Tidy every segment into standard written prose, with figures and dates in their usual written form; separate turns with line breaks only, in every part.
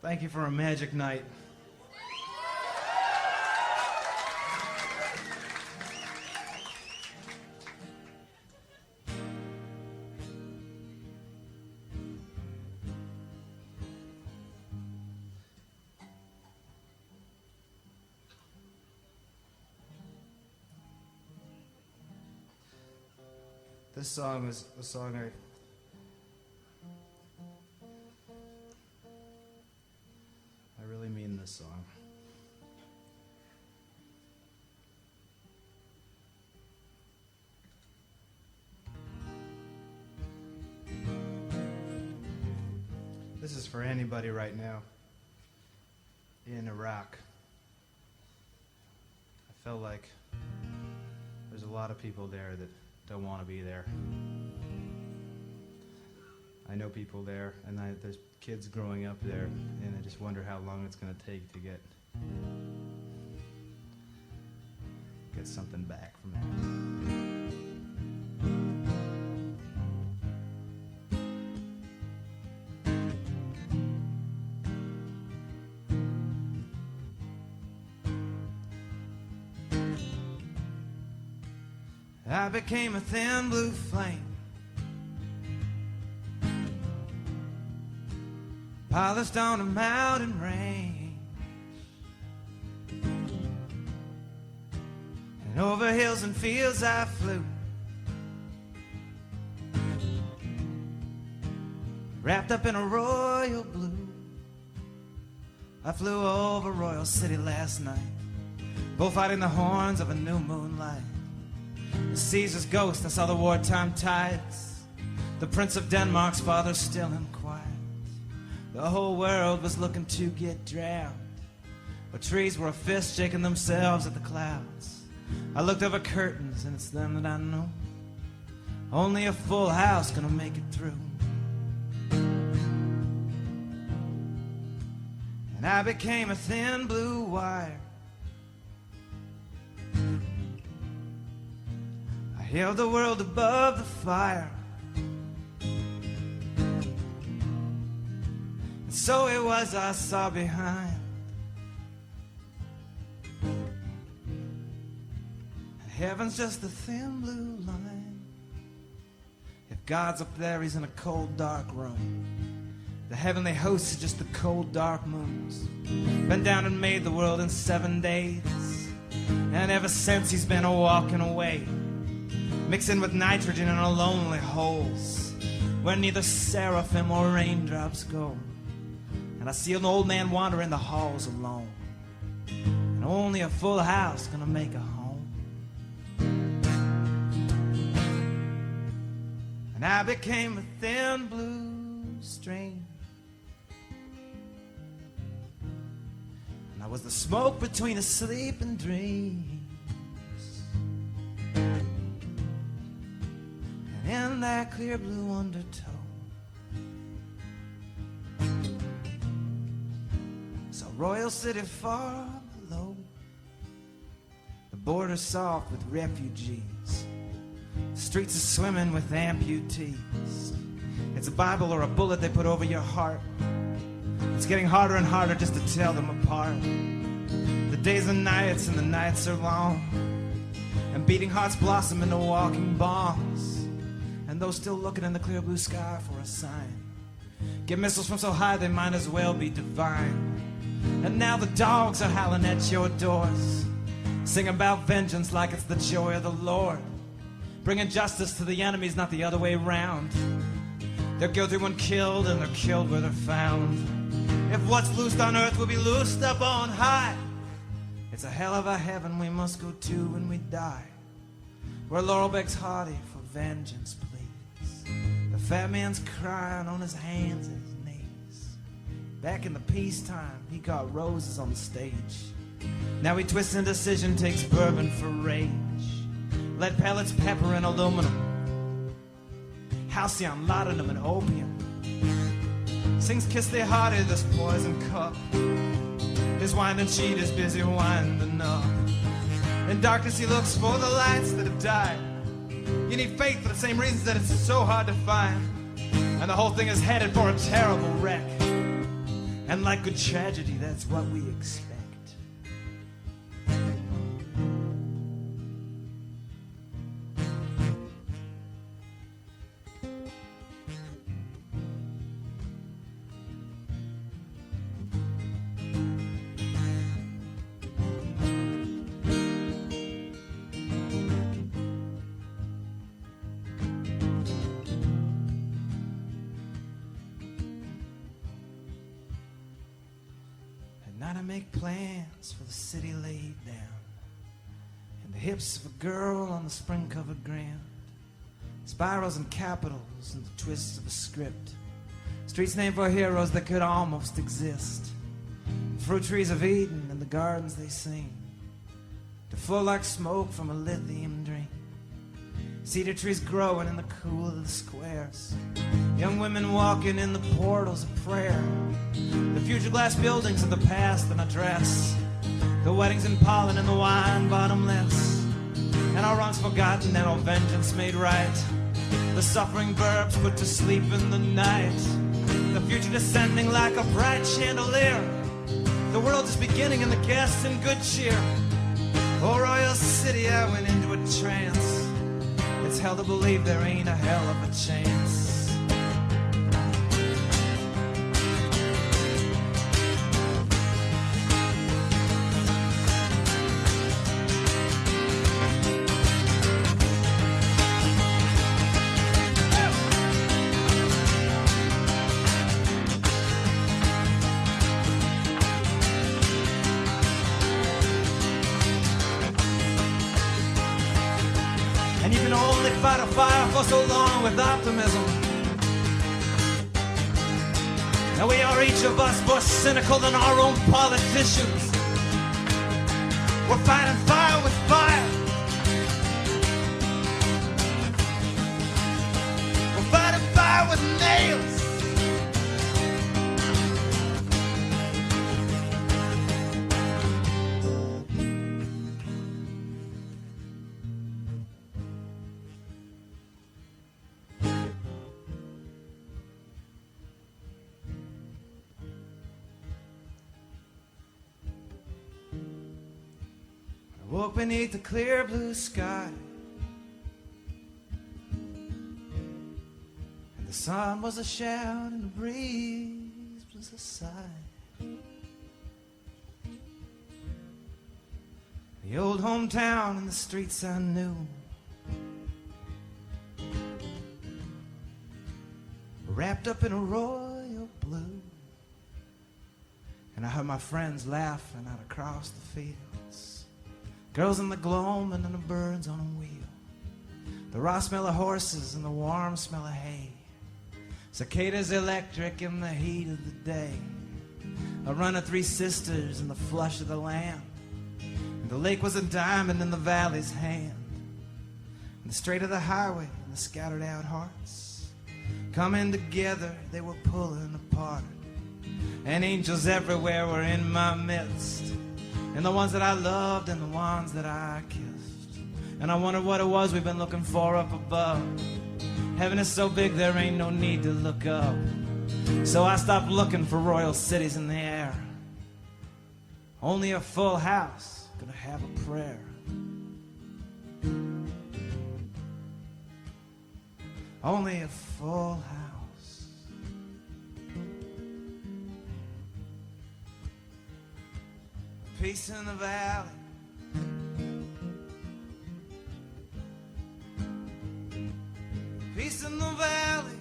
Thank you for a magic night. This song is a song I really mean this song. This is for anybody right now in Iraq. I felt like there's a lot of people there that don't want to be there. I know people there, and there's kids growing up there, and I just wonder how long it's going to take to get something back from that. I became a thin blue flame, polished on a mountain range, and over hills and fields I flew, wrapped up in a royal blue. I flew over Royal City last night, bullfighting the horns of a new moonlight. The Caesar's ghost, I saw the wartime tides, the Prince of Denmark's father still and quiet. The whole world was looking to get drowned, but trees were a fist shaking themselves at the clouds. I looked over curtains, and it's them that I know. Only a full house gonna make it through. And I became a thin blue wire. I held the world above the fire. And so it was I saw behind. And heaven's just a thin blue line. If God's up there, he's in a cold, dark room. The heavenly host is just the cold, dark moons. Been down and made the world in 7 days. And ever since he's been a-walking away, mixing with nitrogen in our lonely holes, where neither seraphim or raindrops go. And I see an old man wandering the halls alone, and only a full house gonna make a home. And I became a thin blue stream, and I was the smoke between a sleeping dreams. And in that clear blue undertow, so Royal City far below, the border soft with refugees, the streets are swimming with amputees. It's a Bible or a bullet they put over your heart. It's getting harder and harder just to tell them apart. The days and nights, and the nights are long, and beating hearts blossom into walking bombs. And those still looking in the clear blue sky for a sign get missiles from so high they might as well be divine. And now the dogs are howling at your doors, sing about vengeance like it's the joy of the Lord, bringing justice to the enemies, not the other way round. They're guilty when killed, and they're killed where they're found. If what's loosed on earth will be loosed up on high, it's a hell of a heaven we must go to when we die, where Laurel begs hearty for vengeance, please. The fat man's crying on his hands and his knees. Back in the peacetime, he got roses on the stage. Now he twists indecision, takes bourbon for rage. Lead pellets, pepper, and aluminum, halcyon, laudanum, and opium. Sings Kiss Thee Hearty, this poison cup. His winding sheet is busy winding up. In darkness he looks for the lights that have died. You need faith for the same reasons that it's so hard to find. And the whole thing is headed for a terrible wreck. And like good tragedy, that's what we expect. Now I make plans for the city laid down in the hips of a girl on the spring-covered ground. Spirals and capitals and the twists of a script. Streets named for heroes that could almost exist. Fruit trees of Eden and the gardens they sing to flow like smoke from a lithium dream. Cedar trees growing in the cool of the squares. Young women walking in the portals of prayer. The future glass buildings of the past in a dress. The weddings in pollen and the wine bottomless. And our wrongs forgotten and our vengeance made right. The suffering verbs put to sleep in the night. The future descending like a bright chandelier. The world is beginning and the guests in good cheer. Oh, Royal City, I went into a trance. It's hell to believe there ain't a hell of a chance. And you can only fight a fire for so long with optimism. Now we are each of us more cynical than our own politicians. We're fighting fire with fire. We're fighting fire with nails. I woke beneath the clear blue sky, and the sun was a shout and the breeze was a sigh. The old hometown and the streets I knew were wrapped up in a royal blue. And I heard my friends laughing out across the fields. Girls in the gloaming and the birds on a wheel. The raw smell of horses and the warm smell of hay. Cicadas electric in the heat of the day. A run of three sisters in the flush of the land. And the lake was a diamond in the valley's hand. And the straight of the highway and the scattered out hearts. Coming together, they were pulling apart. And angels everywhere were in my midst. And the ones that I loved and the ones that I kissed. And I wondered what it was we've been looking for up above. Heaven is so big there ain't no need to look up. So I stopped looking for royal cities in the air. Only a full house gonna have a prayer. Only a full house. Peace in the valley. Peace in the valley.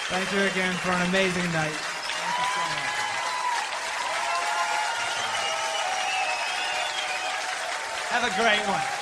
Thank you again for an amazing night. Thank you so much. Have a great one.